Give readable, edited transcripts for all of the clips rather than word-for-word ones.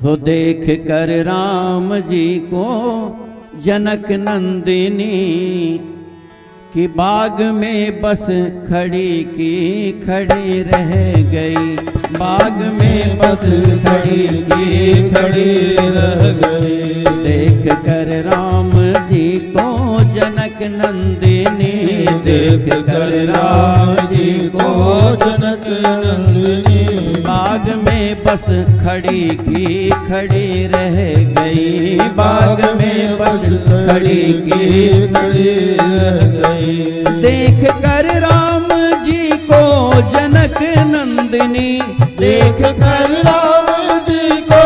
तो देख कर राम जी को जनक नंदिनी कि बाग में बस खड़ी की खड़ी रह गई, बाग में बस खड़ी की खड़ी रह गई। देख कर राम जी को जनक नंदिनी, देख कर राम जी को जनक नंदिनी, बाग में बस खड़ी की खड़ी रह गई, बाग में बस खड़ी की खड़ी रह गई। देख कर राम जी को जनक नंदिनी, देख कर राम जी को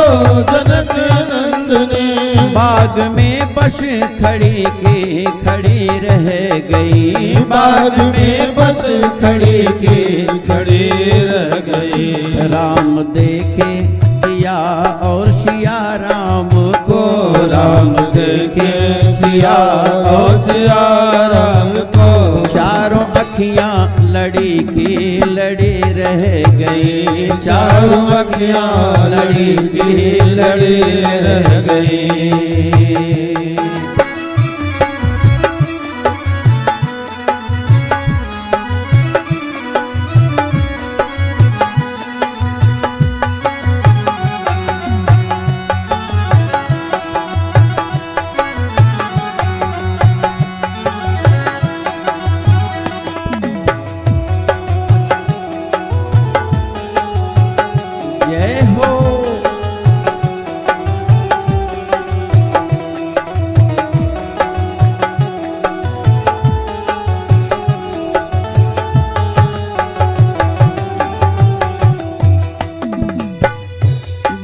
जनक नंदिनी, बाग में बस खड़ी की खड़ी रह गई, बाग में बस खड़ी की खड़ी रह गई। राम देखे सिया और सिया राम को, राम देखे सिया और सिया राम को, चारों अखियां लड़ी की लड़ी रह गई, चारों अखियां लड़ी की लड़ी रह गई। जय हो।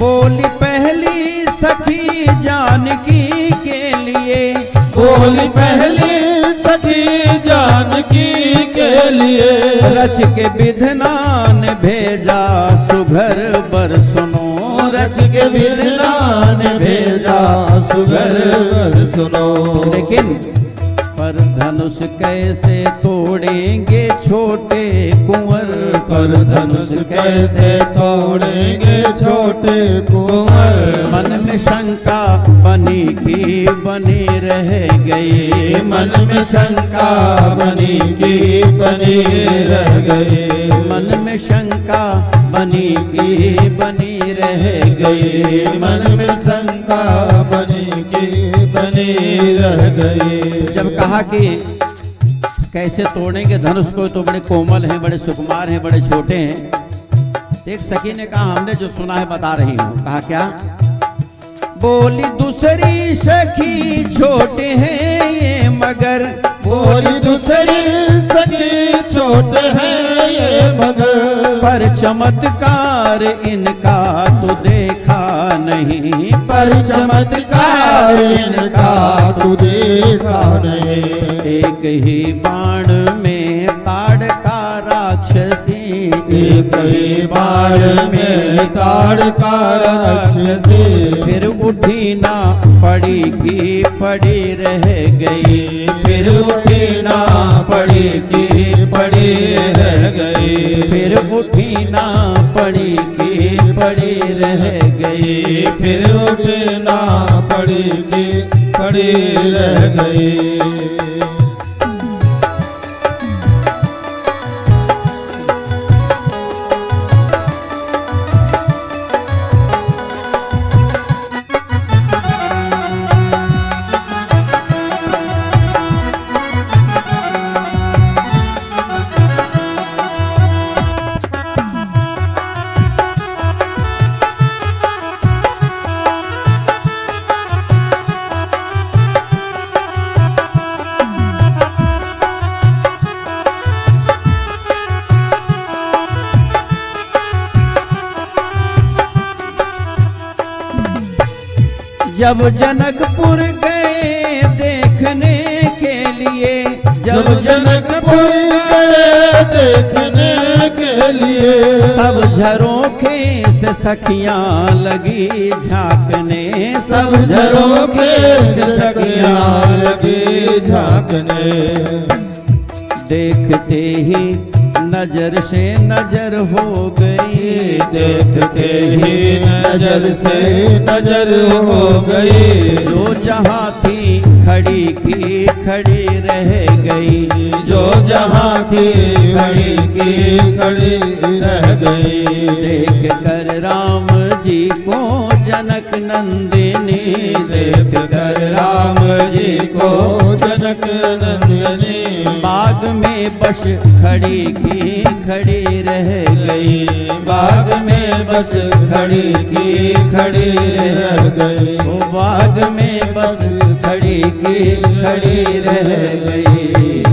बोली पहली सखी जानकी के लिए, बोली पहली सखी जानकी के लिए, रच के विधनान भेजा सुघर बर सुनो, रच के विधान भेजा सुगर सुनो। लेकिन पर धनुष कैसे तोड़ेंगे छोटे कुंवर, पर धनुष कैसे तोड़ेंगे छोटे कुंवर, मन में शंका बनी की बनी रह गई, मन में शंका बनी की बनी रह गई, मन में शंका बनी की बनी रह गई, मन में शंका बनी की बनी रह गई। जब कहा कि कैसे तोड़ेंगे धनुष को, तो बड़े कोमल हैं, बड़े सुकुमार हैं, बड़े छोटे हैं। एक सखी ने कहा हमने जो सुना है बता रही हूँ। कहा क्या? बोली दूसरी सखी छोटे हैं ये मगर, बोली दूसरी सखी छोटे हैं ये मगर, पर चमत्कार इनका तो देखा नहीं, पर चमत्कार इनका तू देखा नहीं। एक ही बाण में ताड़का राक्षसी, एक ही बाण में ताड़का राक्षसी, फिर उठी ना पड़ी की पड़ी रह गई, फिर उठी ना पड़ी की पड़ी रह गई, फिर उठी ना पड़ी की पड़ी रह गई, फिर उठी ना पड़ी की पड़ी रह गई। जब जनकपुर गए देखने के लिए, जब जनकपुर गए देखने के लिए, सब झरोखे से सखियां लगी झांकने, सब झरोखे से सखियां लगी झांकने। देखते ही नजर से नजर हो गई, देख के ही नजर से नजर हो गई। जो जहाँ थी खड़ी की खड़ी रह गई, जो जहाँ थी खड़ी की खड़ी रह गई। देख कर राम जी को जनक नंदिनी, देख कर राम जी को जनक नंदिनी। बाग में बस खड़ी की खड़ी रह गई, बाग में बस खड़ी की खड़ी रह गई। वो बाग में बस खड़ी की खड़ी रह गई।